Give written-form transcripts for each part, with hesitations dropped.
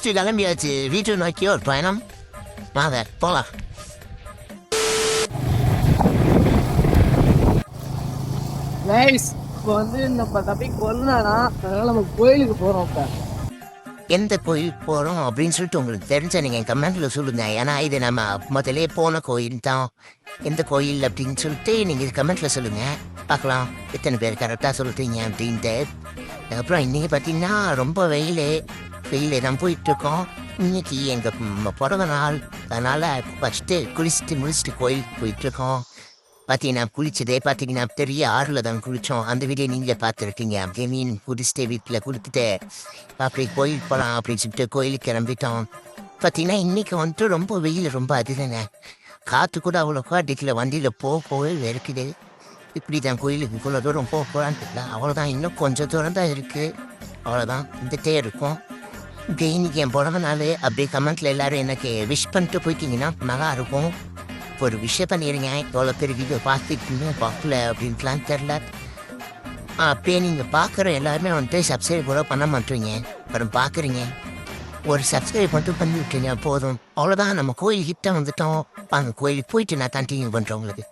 முடிச்சுட்டு கிளம்பியாச்சு. வீட்டு நோக்கி ஒரு பயணம். வாங்க போலாம். நைஸ். இப்போ வந்து நம்ம தப்பி கொல்லனா, அதனால நம்ம கோயிலுக்கு போறோம். இப்போ எந்த கோயில் போகிறோம் அப்படின்னு சொல்லிட்டு உங்களுக்கு தெரிஞ்ச நீங்கள் கமெண்ட்ல சொல்லுங்க. ஏன்னா இது நம்ம முதலே போன கோயில் தான். எந்த கோயில் அப்படின்னு சொல்லிட்டு நீங்கள் கமெண்ட்ல சொல்லுங்க. பார்க்கலாம் எத்தனை பேர் கரெக்டாக சொல்லிட்டீங்க அப்படின்ட்டு. அப்புறம் இன்னைக்கு பார்த்தீங்கன்னா ரொம்ப வெயில் தான் போயிட்டுருக்கோம். இன்னைக்கு எங்கள் பிறந்த நாள், அதனால் ஃபஸ்ட்டு குளிச்சுட்டு முடிச்சுட்டு கோயிலுக்கு போயிட்டுருக்கோம். பார்த்தீங்கன்னா குளிச்சதே பார்த்தீங்கன்னா பெரிய ஆறில் தான் குளித்தோம். அந்த வீடியோ நீங்கள் பார்த்துருக்கீங்க. அப்படியே மீன் குடிச்சிட்டு வீட்டில் கொடுத்துட்டு அப்படி கோயிலுக்கு போகலாம் அப்படின்னு சொல்லிட்டு கோயிலுக்கு கிளம்பிட்டோம். பார்த்தீங்கன்னா இன்றைக்கி வந்துட்டு ரொம்ப வெயில் ரொம்ப அதிகங்க. காற்று கூட அவ்வளோக்கா அடிக்கல. வண்டியில் போகவே இருக்குது. இப்படி தான் கோயிலுக்கு இவ்வளோ தூரம் போகலான்னு தெரியல. அவ்வளோதான், இன்னும் கொஞ்சம் தூரம் தான் இருக்குது. அவ்வளோதான், வந்துட்டே இருக்கும். இப்படி இன்னைக்கு என் பிறந்த நாள். அப்படியே கமெண்ட்டில் எல்லோரும் எனக்கு விஷ் பண்ணிட்டு போயிட்டீங்கன்னா நல்லா இருக்கும். ஒரு விஷயம் பண்ணிடுங்க. எவ்வளோ பேர் வீடியோ பார்த்துக்கிட்டு பார்க்கல அப்படின்ட்டுலாம் தெரில. அப்படியே நீங்கள் பார்க்குற எல்லாருமே வந்துட்டு சப்ஸ்கிரைப் கூட பண்ண மாட்டீங்க. அப்புறம் பார்க்குறீங்க, ஒரு சப்ஸ்கிரைப் மட்டும் பண்ணி விட்டீங்க போதும். அவ்வளோதான், நம்ம கோயில்கிட்ட வந்துட்டோம். அந்த கோயிலுக்கு போயிட்டு நான் கண்டினியூ பண்ணுறேன் உங்களுக்கு.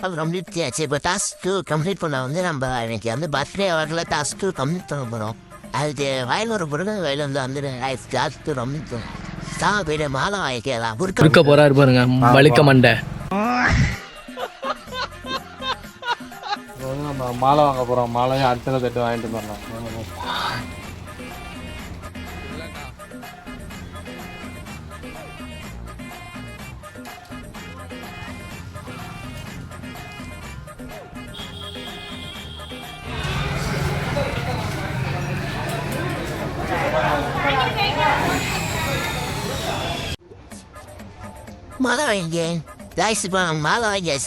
அது கம்ப்ளீட் ஆச்சு. இப்போ டாஸ்க்கு கம்ப்ளீட் பண்ண வந்து நம்ம இன்னைக்கு வந்து பர்த்டே வரல டாஸ்க்கு கம்ப்ளீட் பண்ண போகிறோம். அது வயலூர் பிறகு வயலில் வந்து டாஸ்க்கு கம்ப்ளீட் பண்ணோம். தான் பேர் மாலை வாங்கிக்கலாம் இருக்க போறாரு பாருங்க வலிக்க மண்டை. நம்ம மாலை வாங்க போகிறோம். மாலையும் அர்ச்சனை தட்டு வாங்கிட்டு வரலாம். மாலை வாங்க ரைஸ் மாலை வாங்க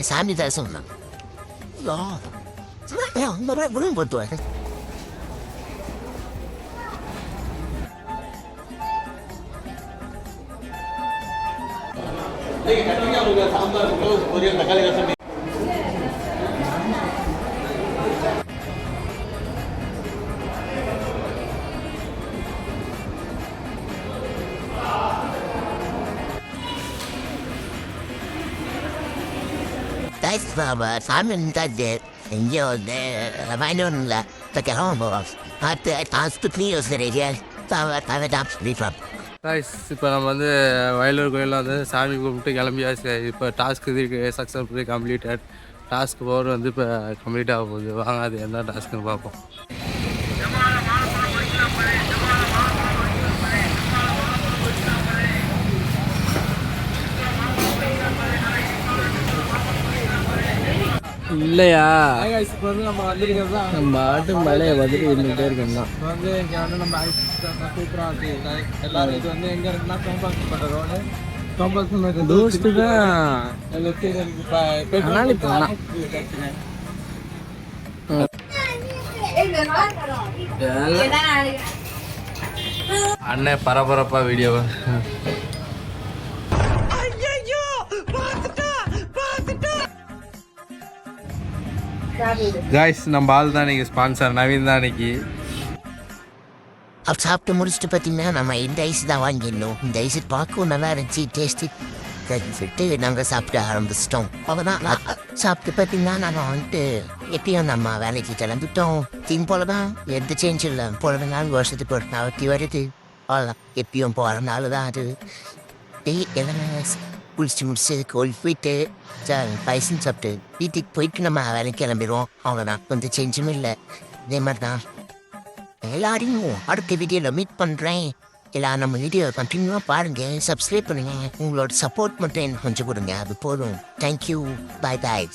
சாமி தரிசனம் தான். குடும்பம் போட்டுவாங்க. சாமி இருந்தாச்சு. இங்கே வந்து வாங்கிட்டு இப்போ கிளம்ப போகிறோம். அடுத்து ஹாஸ்பிட்டலையும் யோசிக்கிறேன். இப்போ நம்ம வந்து வயலூர் கோயிலில் வந்து சாமி கும்பிட்டு கிளம்பியாச்சு. இப்போ டாஸ்க் இது சக்ஸஸ்ஃபுல்லி கம்ப்ளீட்டட். டாஸ்க் பவர் வந்து இப்போ கம்ப்ளீட் ஆக போகுது. வாங்க அது என்ன டாஸ்க்குன்னு பார்ப்போம். இல்லையா இப்போ வந்து நம்ம வந்துருக்கிறது தான். நம்ம ஆட்டு மலையை வந்துட்டு இருந்துகிட்டே இருக்கோம் தான். இப்போ வந்து இங்கே வந்து நம்ம சூப்பராக இருக்குது எல்லோரும். இது வந்து எங்கே இருக்குன்னா கோம்பாக்ஸ்பட்ட ரோடு. கோம்பாக்ஸ் தோஸ்து தான். அண்ணன் பரபரப்பா வீடியோ. கைஸ் நம்ம ஆள் தான் இன்னைக்கு ஸ்பான்சர் நவீன் தான் இன்னைக்கு. அப்போ சாப்பிட்டு முடிச்சுட்டு பார்த்தீங்கன்னா நம்ம இந்த ஐஸ் தான் வாங்கிடணும். இந்த ஐஸ் பார்க்கவும் நல்லா இருந்துச்சு, டேஸ்ட்டு சொல்லிட்டு நாங்கள் சாப்பிட ஆரம்பிச்சிட்டோம். அவ்வளோதான். சாப்பிட்டு பார்த்தீங்கன்னா நாங்கள் வந்துட்டு எப்பயும் நம்ம வேலைக்கு கிளம்பிட்டோம். தின் போல தான், எந்த சேஞ்ச் இல்லை. போகிற நாள் வருஷத்துக்கு ஒரு நாளைக்கு வருது. அவ்வளோதான், எப்பயும் போகிற நாள் தான் அது. எல்லாமே குளிச்சு முடிச்சு கோயில் போயிட்டு பைசன் சாப்பிட்டு வீட்டுக்கு போயிட்டு நம்ம வேலைக்கு கிளம்பிடுவோம். அவ்வளோதான், கொஞ்சம் சேஞ்சும் இல்லை. இதே மாதிரி தான் எல்லாரையும் அடுத்த வீடியோவில் மீட் பண்ணுறேன். எல்லாம் நம்ம வீடியோ கண்டினியூவாக பாருங்கள், சப்ஸ்கிரைப் பண்ணுங்கள். உங்களோட சப்போர்ட் மட்டும் எனக்கு கொஞ்சம் கொடுங்க, அது போதும். தேங்க்யூ, பாய் பாய்.